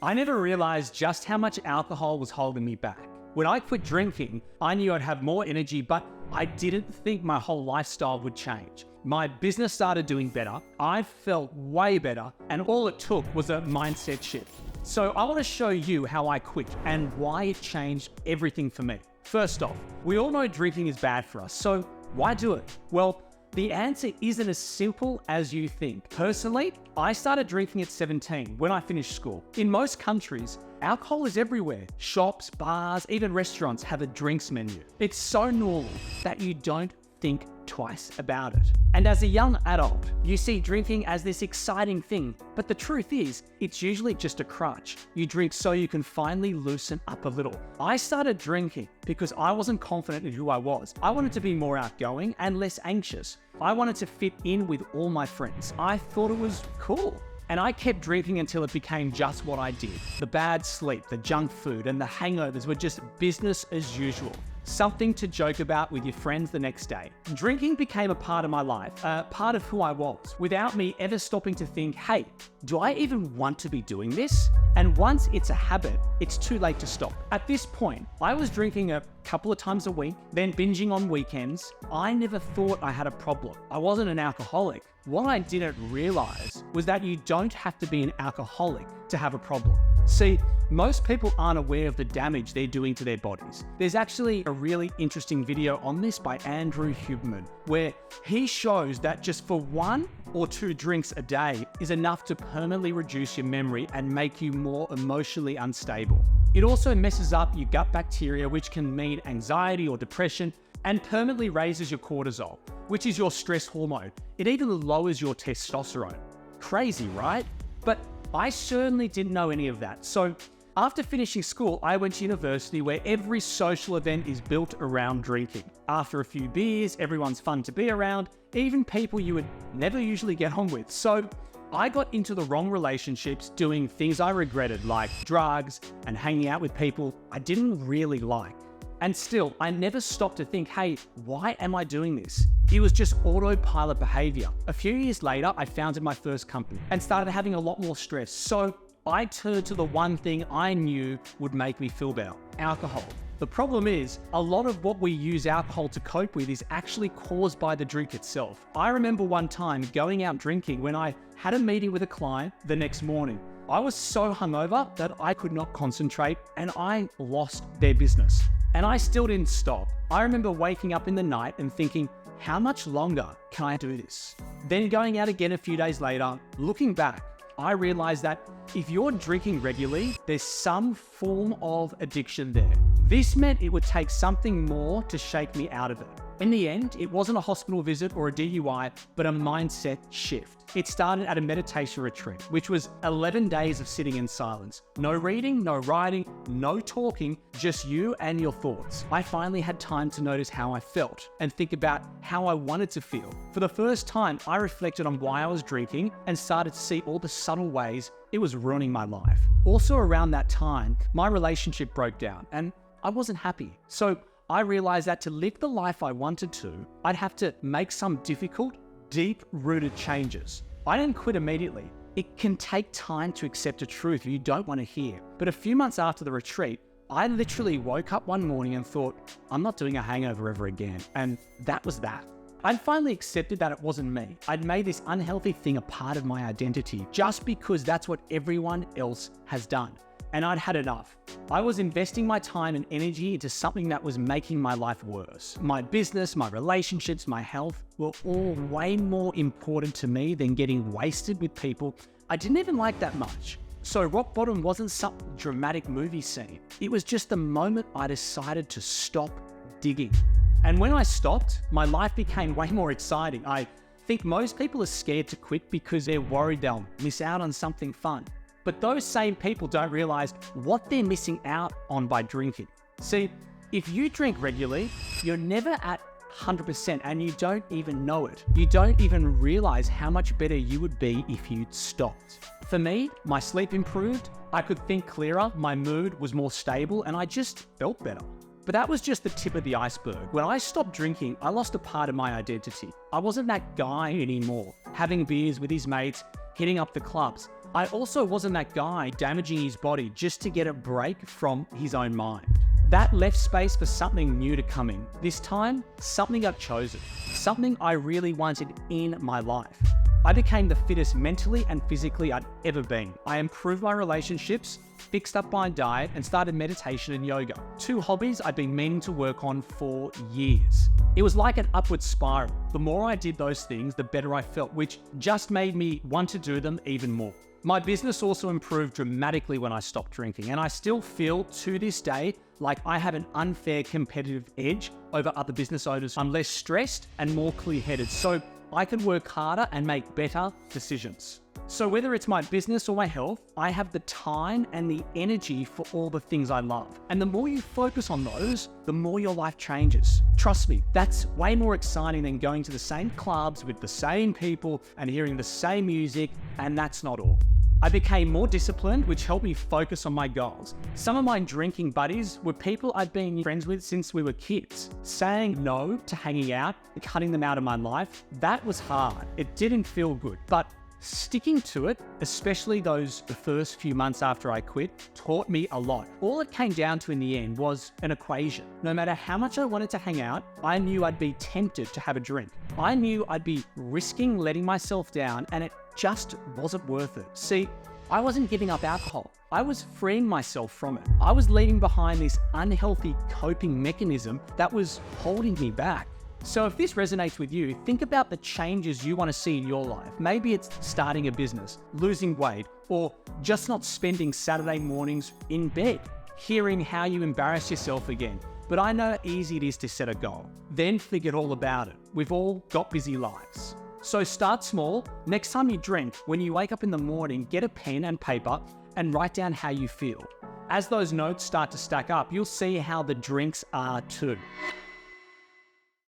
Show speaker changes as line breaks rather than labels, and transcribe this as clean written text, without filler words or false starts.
I never realized just how much alcohol was holding me back. When I quit drinking, I knew I'd have more energy, but I didn't think my whole lifestyle would change. My business started doing better, I felt way better, and all it took was a mindset shift. So I want to show you how I quit and why it changed everything for me. First off, we all know drinking is bad for us, so why do it? Well, the answer isn't as simple as you think. Personally, I started drinking at 17 when I finished school. In most countries, alcohol is everywhere. Shops, bars, even restaurants have a drinks menu. It's so normal that you don't think twice about it. And as a young adult, you see drinking as this exciting thing, but the truth is, it's usually just a crutch. You drink so you can finally loosen up a little. I started drinking because I wasn't confident in who I was. I wanted to be more outgoing and less anxious. I wanted to fit in with all my friends. I thought it was cool. And I kept drinking until it became just what I did. The bad sleep, the junk food, and the hangovers were just business as usual. Something to joke about with your friends the next day. Drinking became a part of my life, a part of who I was, without me ever stopping to think, hey, do I even want to be doing this? And once it's a habit, it's too late to stop. At this point, I was drinking a couple of times a week, then binging on weekends. I never thought I had a problem. I wasn't an alcoholic. What I didn't realize was that you don't have to be an alcoholic to have a problem. See, most people aren't aware of the damage they're doing to their bodies. There's actually a really interesting video on this by Andrew Huberman, where he shows that just for 1 or 2 drinks a day is enough to permanently reduce your memory and make you more emotionally unstable. It also messes up your gut bacteria, which can mean anxiety or depression, and permanently raises your cortisol, which is your stress hormone. It even lowers your testosterone. Crazy, right? But I certainly didn't know any of that. So after finishing school, I went to university where every social event is built around drinking. After a few beers, everyone's fun to be around, even people you would never usually get on with. So I got into the wrong relationships, doing things I regretted, like drugs and hanging out with people I didn't really like. And still, I never stopped to think, hey, why am I doing this? It was just autopilot behavior. A few years later, I founded my first company and started having a lot more stress. So I turned to the one thing I knew would make me feel better: alcohol. The problem is, a lot of what we use alcohol to cope with is actually caused by the drink itself. I remember one time going out drinking when I had a meeting with a client the next morning. I was so hungover that I could not concentrate and I lost their business. And I still didn't stop. I remember waking up in the night and thinking, how much longer can I do this? Then going out again a few days later, looking back, I realized that if you're drinking regularly, there's some form of addiction there. This meant it would take something more to shake me out of it. In the end, it wasn't a hospital visit or a DUI, but a mindset shift. It started at a meditation retreat, which was 11 days of sitting in silence. No reading, no writing, no talking, just you and your thoughts. I finally had time to notice how I felt and think about how I wanted to feel. For the first time, I reflected on why I was drinking and started to see all the subtle ways it was ruining my life. Also around that time, my relationship broke down and I wasn't happy. So I realized that to live the life I wanted to, I'd have to make some difficult, deep-rooted changes. I didn't quit immediately. It can take time to accept a truth you don't want to hear. But a few months after the retreat, I literally woke up one morning and thought, I'm not doing a hangover ever again. And that was that. I'd finally accepted that it wasn't me. I'd made this unhealthy thing a part of my identity just because that's what everyone else has done. And I'd had enough. I was investing my time and energy into something that was making my life worse. My business, my relationships, my health were all way more important to me than getting wasted with people I didn't even like that much. So rock bottom wasn't some dramatic movie scene. It was just the moment I decided to stop digging. And when I stopped, my life became way more exciting. I think most people are scared to quit because they're worried they'll miss out on something fun. But those same people don't realize what they're missing out on by drinking. See, if you drink regularly, you're never at 100% and you don't even know it. You don't even realize how much better you would be if you'd stopped. For me, my sleep improved, I could think clearer, my mood was more stable, and I just felt better. But that was just the tip of the iceberg. When I stopped drinking, I lost a part of my identity. I wasn't that guy anymore, having beers with his mates, hitting up the clubs. I also wasn't that guy damaging his body just to get a break from his own mind. That left space for something new to come in. This time, something I've chosen, something I really wanted in my life. I became the fittest mentally and physically I'd ever been. I improved my relationships, fixed up my diet, and started meditation and yoga. 2 hobbies I'd been meaning to work on for years. It was like an upward spiral. The more I did those things, the better I felt, which just made me want to do them even more. My business also improved dramatically when I stopped drinking, and I still feel to this day like I have an unfair competitive edge over other business owners. I'm less stressed and more clear-headed, so I can work harder and make better decisions. So whether it's my business or my health, I have the time and the energy for all the things I love. And the more you focus on those, the more your life changes. Trust me, that's way more exciting than going to the same clubs with the same people and hearing the same music, and that's not all. I became more disciplined, which helped me focus on my goals. Some of my drinking buddies were people I'd been friends with since we were kids. Saying no to hanging out and cutting them out of my life, that was hard. It didn't feel good, but sticking to it, especially the first few months after I quit, taught me a lot. All it came down to in the end was an equation. No matter how much I wanted to hang out, I knew I'd be tempted to have a drink. I knew I'd be risking letting myself down, and it just wasn't worth it. See, I wasn't giving up alcohol. I was freeing myself from it. I was leaving behind this unhealthy coping mechanism that was holding me back. So if this resonates with you, think about the changes you want to see in your life. Maybe it's starting a business, losing weight, or just not spending Saturday mornings in bed, hearing how you embarrass yourself again. But I know how easy it is to set a goal, then forget all about it. We've all got busy lives. So start small. Next time you drink, when you wake up in the morning, get a pen and paper and write down how you feel. As those notes start to stack up, you'll see how the drinks are too.